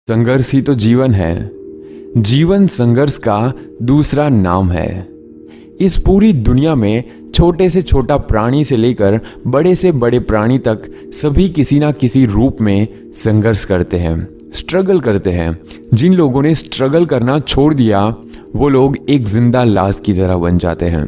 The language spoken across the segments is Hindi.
संघर्ष ही तो जीवन है। जीवन संघर्ष का दूसरा नाम है। इस पूरी दुनिया में छोटे से छोटा प्राणी से लेकर बड़े से बड़े प्राणी तक सभी किसी ना किसी रूप में संघर्ष करते हैं, स्ट्रगल करते हैं। जिन लोगों ने स्ट्रगल करना छोड़ दिया वो लोग एक जिंदा लाश की तरह बन जाते हैं।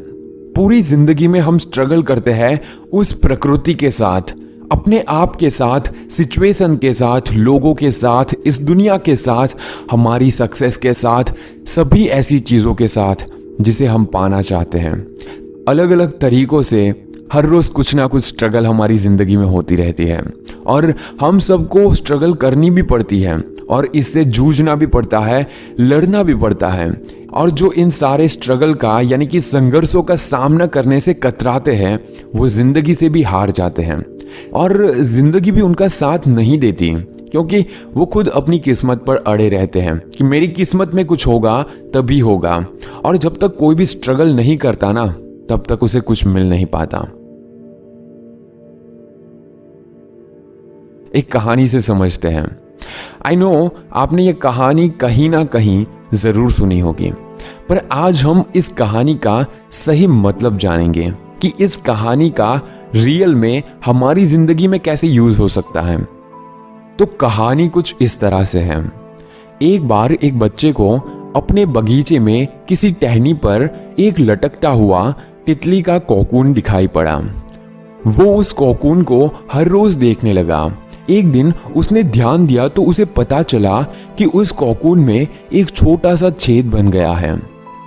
पूरी जिंदगी में हम स्ट्रगल करते हैं उस प्रकृति के साथ, अपने आप के साथ, सिचुएशन के साथ, लोगों के साथ, इस दुनिया के साथ, हमारी सक्सेस के साथ, सभी ऐसी चीज़ों के साथ जिसे हम पाना चाहते हैं। अलग अलग तरीकों से हर रोज़ कुछ ना कुछ स्ट्रगल हमारी ज़िंदगी में होती रहती है और हम सबको स्ट्रगल करनी भी पड़ती है और इससे जूझना भी पड़ता है, लड़ना भी पड़ता है। और जो इन सारे स्ट्रगल का यानी कि संघर्षों का सामना करने से कतराते हैं वो ज़िंदगी से भी हार जाते हैं और ज़िंदगी भी उनका साथ नहीं देती, क्योंकि वो खुद अपनी किस्मत पर अड़े रहते हैं कि मेरी किस्मत में कुछ होगा तभी होगा। और जब तक कोई भी स्ट्रगल नहीं करता ना तब तक उसे कुछ मिल नहीं पाता। एक कहानी से समझते हैं। आई नो आपने ये कहानी कहीं ना कहीं जरूर सुनी होगी, पर आज हम इस कहानी का सही मतलब जानेंगे कि इस कहानी का रियल में हमारी जिंदगी में कैसे यूज हो सकता है। तो कहानी कुछ इस तरह से है। एक बार एक बच्चे को अपने बगीचे में किसी टहनी पर एक लटकता हुआ तितली का कोकून दिखाई पड़ा। वो उस कोकून को हर रोज देखने लगा। एक दिन उसने ध्यान दिया तो उसे पता चला कि उस कोकून में एक छोटा सा छेद बन गया है।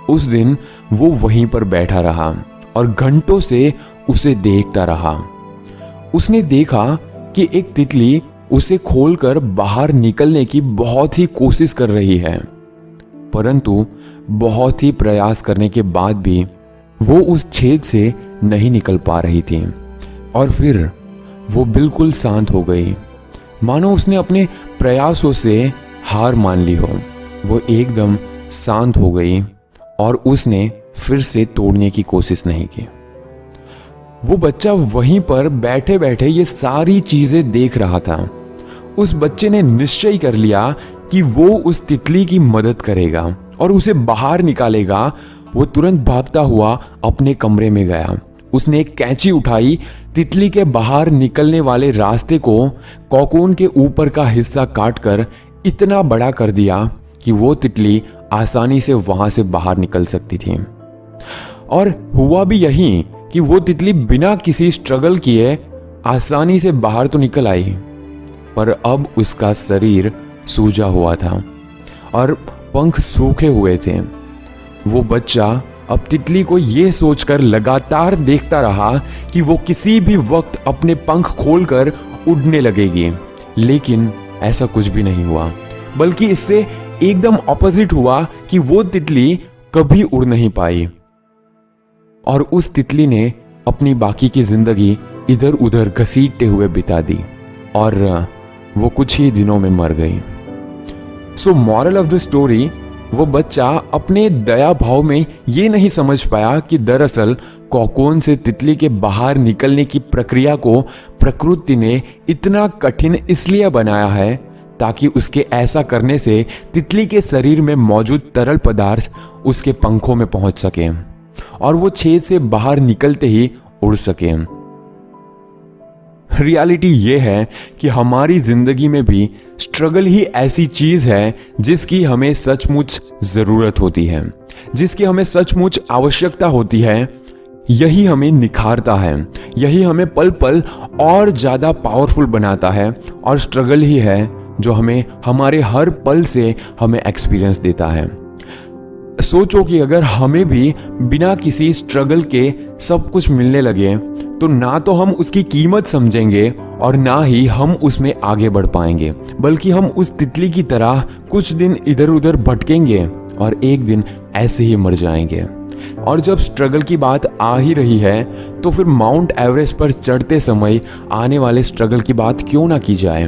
उस दिन वो वहीं पर बैठा रहा और घंटों से उसे देखता रहा। उसने देखा कि एक तितली उसे खोलकर बाहर निकलने की बहुत ही कोशिश कर रही है, परंतु बहुत ही प्रयास करने के बाद भी वो उस छेद से नहीं निकल पा रही थी। और फिर वो बिल्कुल शांत हो गई, मानो उसने अपने प्रयासों से हार मान ली हो। वो एकदम शांत हो गई और उसने फिर से तोड़ने की कोशिश नहीं की। वो बच्चा वहीं पर बैठे बैठे ये सारी चीजें देख रहा था। उस बच्चे ने निश्चय कर लिया कि वो उस तितली की मदद करेगा और उसे बाहर निकालेगा। वो तुरंत भागता हुआ अपने कमरे में गया। उसने एक कैंची उठाई, तितली के बाहर निकलने वाले रास्ते को कोकून के ऊपर का हिस्सा काटकर इतना बड़ा कर दिया कि वो तितली आसानी से वहां से बाहर निकल सकती थी। और हुआ भी यही कि वो तितली बिना किसी स्ट्रगल किए आसानी से बाहर तो निकल आई, पर अब उसका शरीर सूजा हुआ था और पंख सूखे हुए थे। वो बच्चा अब तितली को ये सोचकर लगातार देखता रहा कि वो किसी भी वक्त अपने पंख खोलकर उड़ने लगेगी, लेकिन ऐसा कुछ भी नहीं हुआ, बल्कि इससे एकदम ऑपोजिट हुआ कि वो तितली कभी उड़ नहीं पाई। और उस तितली ने अपनी बाकी की जिंदगी इधर उधर घसीटते हुए बिता दी और वो कुछ ही दिनों में मर गई। So moral of the story, वो बच्चा अपने दया भाव में ये नहीं समझ पाया कि दरअसल कोकून से तितली के बाहर निकलने की प्रक्रिया को प्रकृति ने इतना कठिन इसलिए बनाया है ताकि उसके ऐसा करने से तितली के शरीर में मौजूद तरल पदार्थ उसके पंखों में पहुंच सके और वो छेद से बाहर निकलते ही उड़ सके। रियलिटी ये है कि हमारी जिंदगी में भी स्ट्रगल ही ऐसी चीज है जिसकी हमें सचमुच जरूरत होती है, जिसकी हमें सचमुच आवश्यकता होती है। यही हमें निखारता है, यही हमें पल पल और ज्यादा पावरफुल बनाता है और स्ट्रगल ही है जो हमें हमारे हर पल से हमें एक्सपीरियंस देता है। सोचो कि अगर हमें भी बिना किसी स्ट्रगल के सब कुछ मिलने लगे तो ना तो हम उसकी कीमत समझेंगे और ना ही हम उसमें आगे बढ़ पाएंगे, बल्कि हम उस तितली की तरह कुछ दिन इधर उधर भटकेंगे और एक दिन ऐसे ही मर जाएंगे। और जब स्ट्रगल की बात आ ही रही है तो फिर माउंट एवरेस्ट पर चढ़ते समय आने वाले स्ट्रगल की बात क्यों ना की जाए।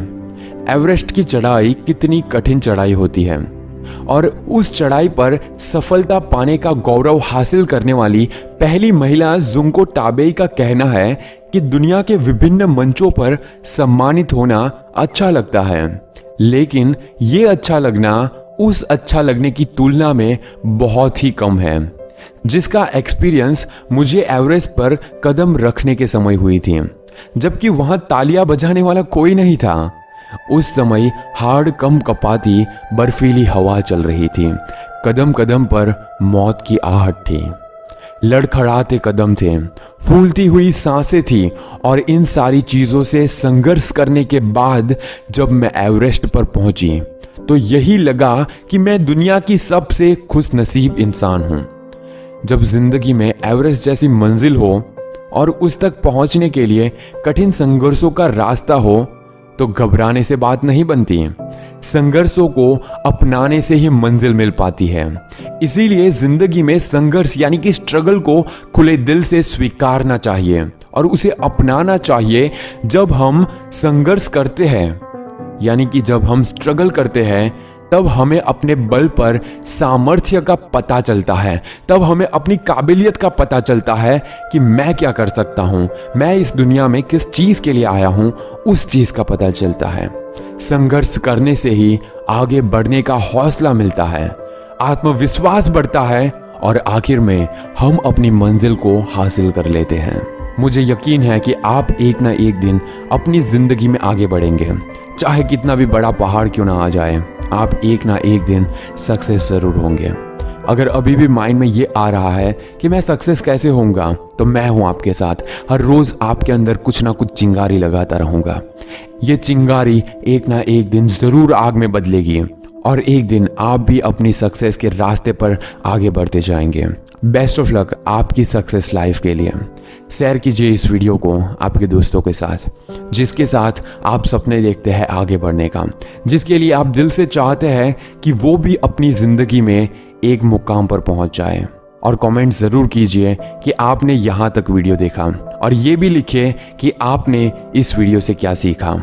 एवरेस्ट की चढ़ाई कितनी कठिन चढ़ाई होती है और उस चढ़ाई पर सफलता पाने का गौरव हासिल करने वाली पहली महिला जुंको टाबेई का कहना है कि दुनिया के विभिन्न मंचों पर सम्मानित होना अच्छा लगता है, लेकिन ये अच्छा लगना उस अच्छा लगने की तुलना में बहुत ही कम है जिसका एक्सपीरियंस मुझे एवरेस्ट पर कदम रखने के समय हुई थी, जबकि वहां तालियां बजाने वाला कोई नहीं था। उस समय हाड़ कम कपाती बर्फीली हवा चल रही थी, कदम कदम पर मौत की आहट थी, लड़खड़ाते कदम थे, फूलती हुई सांसें थी। और इन सारी चीजों से संघर्ष करने के बाद जब मैं एवरेस्ट पर पहुंची तो यही लगा कि मैं दुनिया की सबसे खुशनसीब इंसान हूं। जब जिंदगी में एवरेस्ट जैसी मंजिल हो और उस तक पहुंचने के लिए कठिन संघर्षों का रास्ता हो तो घबराने से बात नहीं बनती, संघर्षों को अपनाने से ही मंजिल मिल पाती है। इसीलिए जिंदगी में संघर्ष यानी कि स्ट्रगल को खुले दिल से स्वीकारना चाहिए और उसे अपनाना चाहिए। जब हम संघर्ष करते हैं यानी कि जब हम स्ट्रगल करते हैं तब हमें अपने बल पर सामर्थ्य का पता चलता है, तब हमें अपनी काबिलियत का पता चलता है कि मैं क्या कर सकता हूं, मैं इस दुनिया में किस चीज के लिए आया हूं, उस चीज का पता चलता है। संघर्ष करने से ही आगे बढ़ने का हौसला मिलता है, आत्मविश्वास बढ़ता है और आखिर में हम अपनी मंजिल को हासिल कर लेते हैं। मुझे यकीन है कि आप एक ना एक दिन अपनी जिंदगी में आगे बढ़ेंगे, चाहे कितना भी बड़ा पहाड़ क्यों ना आ जाए, आप एक ना एक दिन सक्सेस जरूर होंगे। अगर अभी भी माइंड में ये आ रहा है कि मैं सक्सेस कैसे होऊंगा, तो मैं हूं आपके साथ। हर रोज आपके अंदर कुछ ना कुछ चिंगारी लगाता रहूंगा। ये चिंगारी एक ना एक दिन जरूर आग में बदलेगी और एक दिन आप भी अपनी सक्सेस के रास्ते पर आगे बढ़ते जाएंगे। बेस्ट ऑफ लक आपकी सक्सेस लाइफ के लिए। शेयर कीजिए इस वीडियो को आपके दोस्तों के साथ, जिसके साथ आप सपने देखते हैं आगे बढ़ने का, जिसके लिए आप दिल से चाहते हैं कि वो भी अपनी जिंदगी में एक मुकाम पर पहुंच जाए। और कमेंट जरूर कीजिए कि आपने यहाँ तक वीडियो देखा और ये भी लिखिए कि आपने इस वीडियो से क्या सीखा।